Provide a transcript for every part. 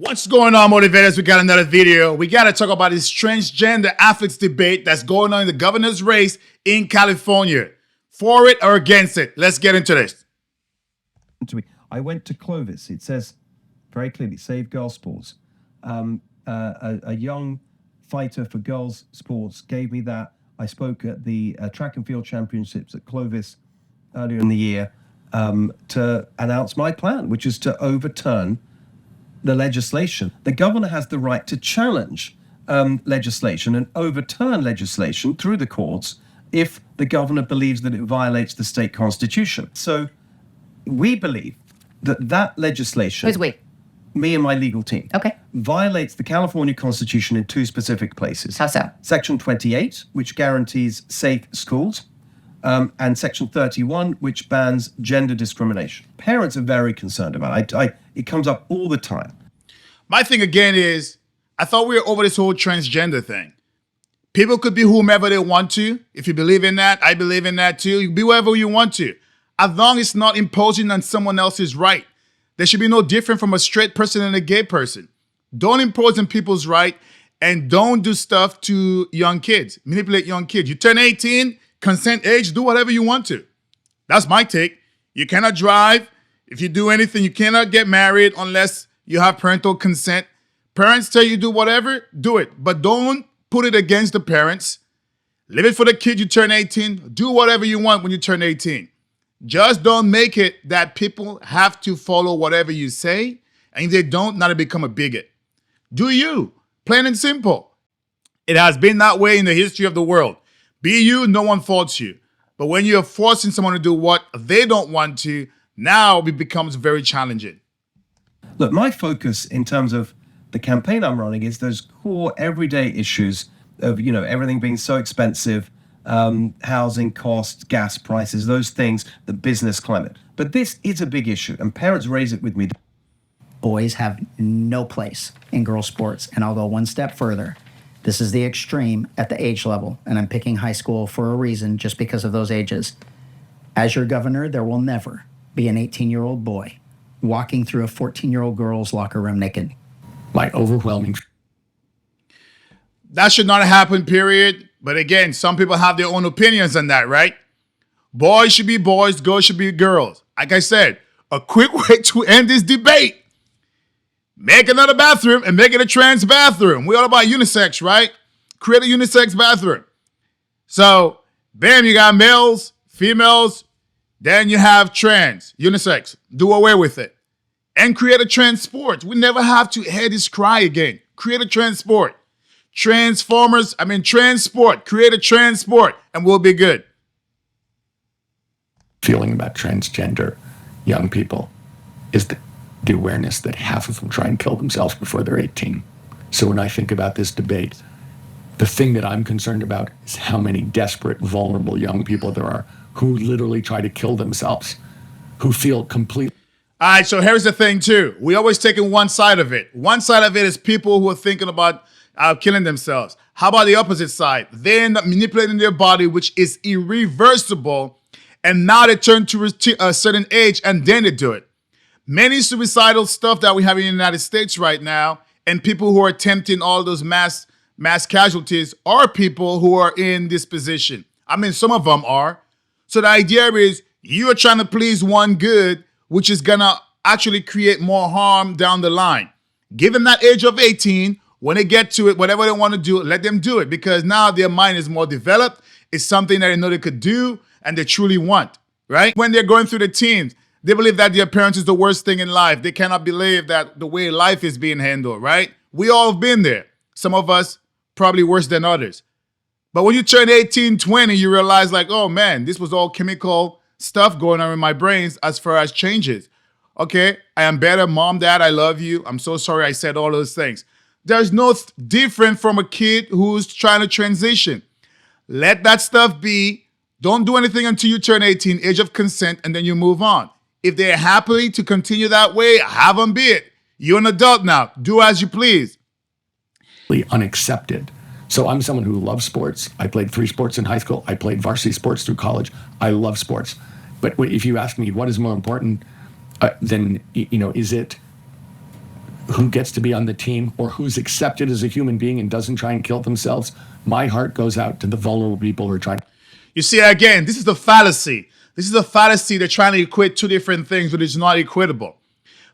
What's going on, motivators? We got another video. We got to talk about this transgender athletes debate that's going on in the governor's race in California. For it or against it? Let's get into this. I went to Clovis. It says very clearly, Save Girls Sports. A young fighter for girls sports gave me that. I spoke at the track and field championships at Clovis earlier in the year to announce my plan, which is to overturn the legislation. The governor has the right to challenge legislation and overturn legislation through the courts if the governor believes that it violates the state constitution. So we believe that that legislation... Who's we? Me and my legal team. Okay. Violates the California Constitution in two specific places. How so? Section 28, which guarantees safe schools, and Section 31, which bans gender discrimination. Parents are very concerned about it. It comes up all the time. My thing again is, I thought we were over this whole transgender thing. People could be whomever they want to. If you believe in that, I believe in that too. You can be whoever you want to. As long as it's not imposing on someone else's right. There should be no different from a straight person and a gay person. Don't impose on people's right and don't do stuff to young kids. Manipulate young kids. You turn 18, consent age, do whatever you want to. That's my take. You cannot drive. If you do anything, you cannot get married unless you have parental consent. Parents tell you do whatever, do it. But don't put it against the parents. Leave it for the kid. You turn 18. Do whatever you want when you turn 18. Just don't make it that people have to follow whatever you say. And if they don't, not to become a bigot. Do you. Plain and simple. It has been that way in the history of the world. Be you, no one faults you. But when you're forcing someone to do what they don't want to, now it becomes very challenging. Look, my focus in terms of the campaign I'm running is those core everyday issues of, everything being so expensive, housing costs, gas prices, those things, the business climate. But this is a big issue, and parents raise it with me. Boys have no place in girls' sports, and I'll go one step further. This is the extreme at the age level, and I'm picking high school for a reason, just because of those ages. As your governor, there will never be an 18-year-old boy walking through a 14-year-old girl's locker room naked. My overwhelming... That should not happen, period. But again, some people have their own opinions on that, right? Boys should be boys, girls should be girls. Like I said, a quick way to end this debate. Make another bathroom and make it a trans bathroom. We're all about unisex, right? Create a unisex bathroom. So, bam, you got males, females, then you have trans, unisex. Do away with it. And create a trans sport. We never have to hear this cry again. Create a trans sport. Transport. Create a trans sport and we'll be good. Feeling about transgender young people is the awareness that half of them try and kill themselves before they're 18. So when I think about this debate, the thing that I'm concerned about is how many desperate, vulnerable young people there are who literally try to kill themselves, who feel completely... All right, so here's the thing too. We always taking one side of it. One side of it is people who are thinking about killing themselves. How about the opposite side? They end up manipulating their body, which is irreversible, and now they turn to a certain age and then they do it. Many suicidal stuff that we have in the United States right now, and people who are attempting all those mass casualties are people who are in this position. I mean, some of them are. So the idea is you are trying to please one good, which is gonna actually create more harm down the line. Give them that age of 18. When they get to it, whatever they want to do, let them do it, because now their mind is more developed. It's something that they know they could do and they truly want, right? When they're going through the teens, they believe that their parents is the worst thing in life. They cannot believe that the way life is being handled, right? We all have been there. Some of us probably worse than others. But when you turn 18, 20, you realize like, oh man, this was all chemical stuff going on in my brains as far as changes. Okay, I am better. Mom, dad, I love you. I'm so sorry I said all those things. There's no different from a kid who's trying to transition. Let that stuff be. Don't do anything until you turn 18, age of consent, and then you move on. If they're happy to continue that way, have them be it. You're an adult now. Do as you please. Unaccepted. So I'm someone who loves sports. I played 3 sports in high school. I played varsity sports through college. I love sports. But if you ask me what is more important, then, is it who gets to be on the team or who's accepted as a human being and doesn't try and kill themselves, my heart goes out to the vulnerable people who are trying. You see, again, this is the fallacy. This is a fallacy. They're trying to equate two different things, but it's not equatable.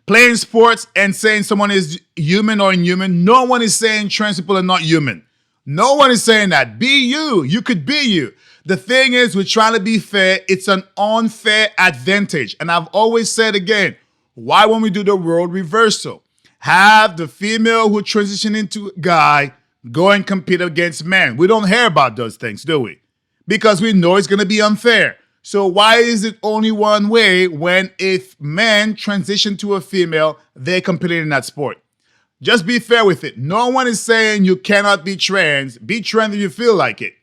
Playing sports and saying someone is human or inhuman, no one is saying trans people are not human. No one is saying that. Be you. You could be you. The thing is, we're trying to be fair. It's an unfair advantage. And I've always said again, why won't we do the role reversal? Have the female who transition into a guy go and compete against men. We don't hear about those things, do we? Because we know it's going to be unfair. So why is it only one way when if men transition to a female, they're competing in that sport? Just be fair with it. No one is saying you cannot be trans. Be trans if you feel like it,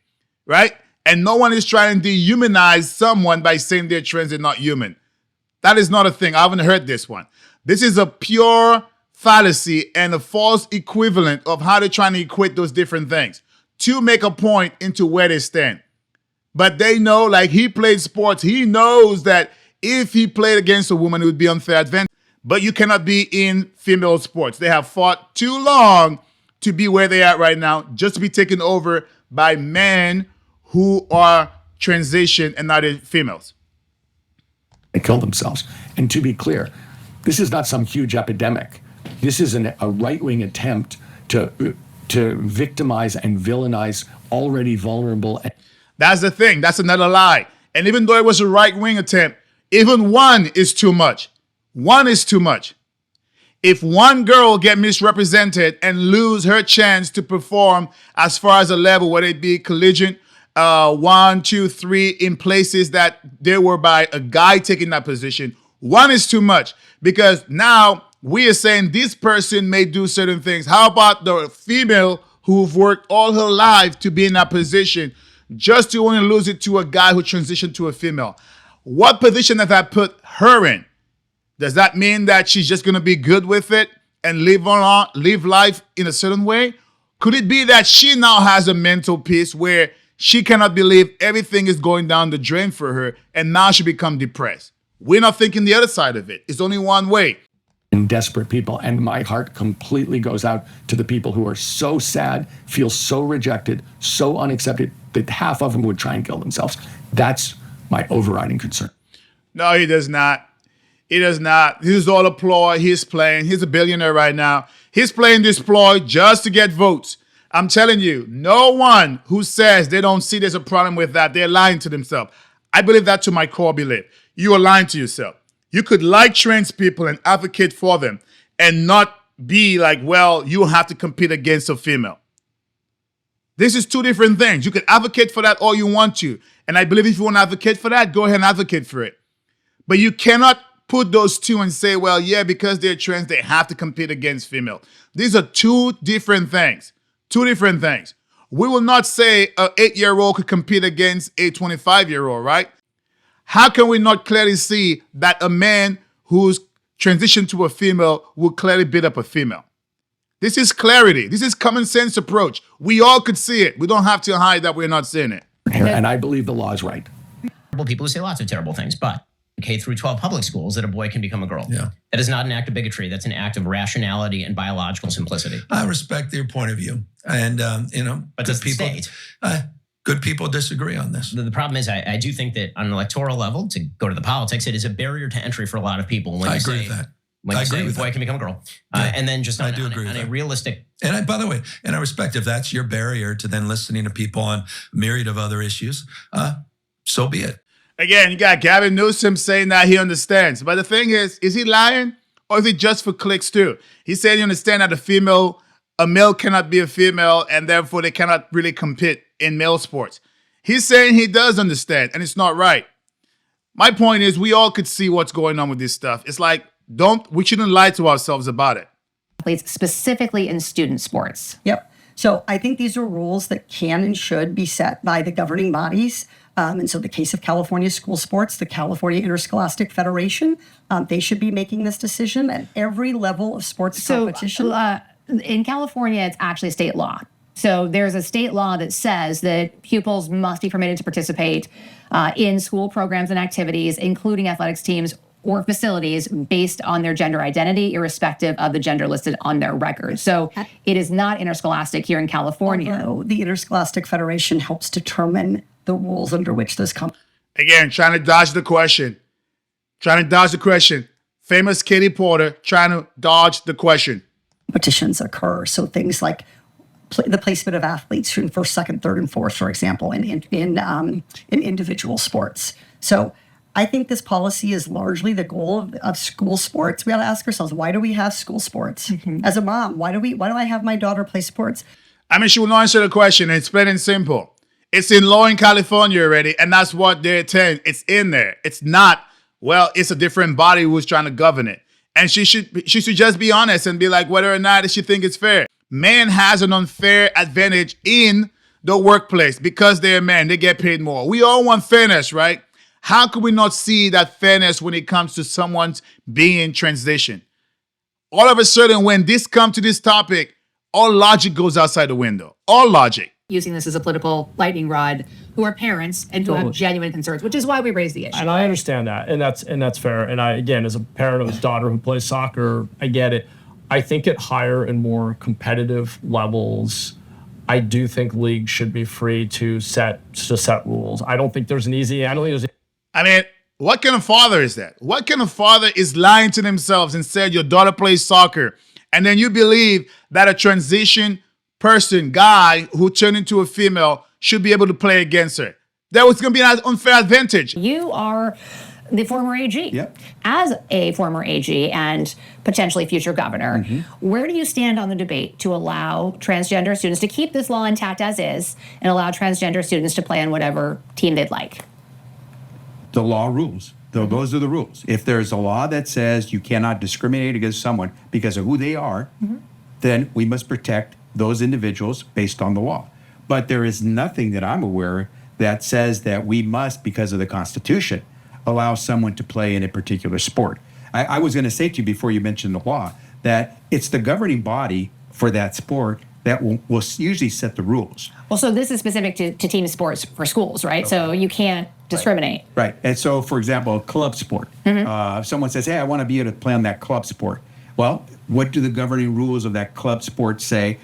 right? And no one is trying to dehumanize someone by saying they're trans and not human. That is not a thing. I haven't heard this one. This is a pure fallacy and a false equivalent of how they're trying to equate those different things to make a point into where they stand. But they know, like he played sports, he knows that if he played against a woman, it would be unfair advantage. But you cannot be in female sports. They have fought too long to be where they are right now, just to be taken over by men who are transition and not females. They kill themselves. And to be clear, this is not some huge epidemic. This is a right-wing attempt to victimize and villainize already vulnerable. That's the thing. That's another lie. And even though it was a right-wing attempt, even one is too much. One is too much. If one girl get misrepresented and lose her chance to perform as far as a level, whether it be collegiate, 1, 2, 3, in places that they were by a guy taking that position, one is too much. Because now we are saying this person may do certain things. How about the female who've worked all her life to be in that position just to only lose it to a guy who transitioned to a female? What position does that put her in? Does that mean that she's just going to be good with it and live life in a certain way? Could it be that she now has a mental piece where she cannot believe everything is going down the drain for her and now she become depressed? We're not thinking the other side of it. It's only one way. And desperate people. And my heart completely goes out to the people who are so sad, feel so rejected, so unaccepted that half of them would try and kill themselves. That's my overriding concern. No, he does not. He does not. This is all a ploy. He's playing. He's a billionaire right now. He's playing this ploy just to get votes. I'm telling you, no one who says they don't see there's a problem with that, they're lying to themselves. I believe that to my core belief. You are lying to yourself. You could like trans people and advocate for them and not be like, well, you have to compete against a female. This is two different things. You could advocate for that all you want to. And I believe if you want to advocate for that, go ahead and advocate for it. But you cannot put those two and say, well, yeah, because they're trans, they have to compete against female. These are two different things. Two different things. We will not say an 8-year-old could compete against a 25-year-old, right? How can we not clearly see that a man who's transitioned to a female will clearly beat up a female? This is clarity. This is common sense approach. We all could see it. We don't have to hide that we're not seeing it. And I believe the law is right. People who say lots of terrible things, but K through 12 public schools that a boy can become a girl. Yeah. That is not an act of bigotry. That's an act of rationality and biological simplicity. I respect your point of view. And, But does the state? Good people disagree on this. The problem is I do think that on an electoral level, to go to the politics, it is a barrier to entry for a lot of people. When I you agree say, with that. When I you agree say with boy that. can become a girl. Yeah. And then just I on, do on, agree on with a that. realistic... And by the way, I respect if that's your barrier to then listening to people on a myriad of other issues, so be it. Again, you got Gavin Newsom saying that he understands. But the thing is he lying or is it just for clicks too? He said he understands that a male cannot be a female and therefore they cannot really compete in male sports. He's saying he does understand and it's not right. My point is we all could see what's going on with this stuff. It's like, we shouldn't lie to ourselves about it. Specifically in student sports. Yep. So I think these are rules that can and should be set by the governing bodies. And so the case of California school sports, the California Interscholastic Federation, they should be making this decision at every level of sports competition. In California, it's actually state law. So there's a state law that says that pupils must be permitted to participate in school programs and activities, including athletics teams, or facilities based on their gender identity, irrespective of the gender listed on their record. So it is not interscholastic here in California. Although the Interscholastic Federation helps determine the rules under which this Again, trying to dodge the question. Famous Katie Porter trying to dodge the question. competitions occur. So things like the placement of athletes in first, second, third, and fourth, for example, in individual sports. So I think this policy is largely the goal of school sports. We got to ask ourselves, why do we have school sports? As a mom, why do I have my daughter play sports? I mean, she will not answer the question. It's plain and simple. It's in law in California already, and that's what they're telling. It's in there. It's not, well, it's a different body who's trying to govern it. And she should just be honest and be like, whether or not she think it's fair. Man has an unfair advantage in the workplace because they're men. They get paid more. We all want fairness, right? How could we not see that fairness when it comes to someone's being transition? All of a sudden, when this comes to this topic, all logic goes outside the window. All logic. Using this as a political lightning rod, who are parents and who have genuine concerns, which is why we raise the issue. And I understand that, and that's fair. And I, again, as a parent of a daughter who plays soccer, I get it. I think at higher and more competitive levels, I do think leagues should be free to set rules. I don't think there's an easy. I mean, what kind of father is that? What kind of father is lying to themselves and said your daughter plays soccer, and then you believe that a transition person, guy who turned into a female, should be able to play against her? That was going to be an unfair advantage. You are the former AG. Yep. As a former AG and potentially future governor, where do you stand on the debate to allow transgender students to keep this law intact as is and allow transgender students to play on whatever team they'd like? The law rules. Those are the rules. If there's a law that says you cannot discriminate against someone because of who they are, then we must protect those individuals based on the law. But there is nothing that I'm aware of that says that we must, because of the Constitution, allow someone to play in a particular sport. I was going to say to you before you mentioned the law that it's the governing body for that sport that will usually set the rules. Well, so this is specific to team sports for schools, right? Okay. So you can't discriminate. Right. And so, for example, club sport. If someone says, hey, I want to be able to play on that club sport. Well, what do the governing rules of that club sport say?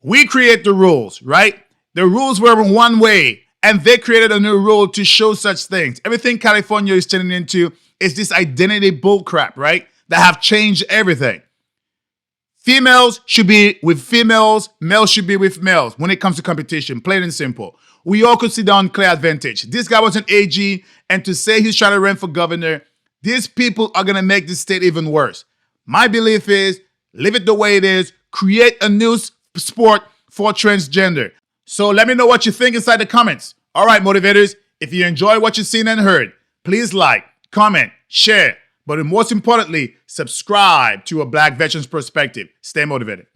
We create the rules, right? The rules were one way, and they created a new rule to show such things. Everything California is turning into is this identity bullcrap, right? That have changed everything. Females should be with females, males should be with males when it comes to competition, plain and simple. We all could see the unclear advantage. This guy was an AG, and to say he's trying to run for governor, these people are going to make this state even worse. My belief is, leave it the way it is, create a new sport for transgender. So let me know what you think inside the comments. All right, motivators, if you enjoy what you've seen and heard, please like, comment, share, but most importantly, subscribe to A Black Veteran's Perspective. Stay motivated.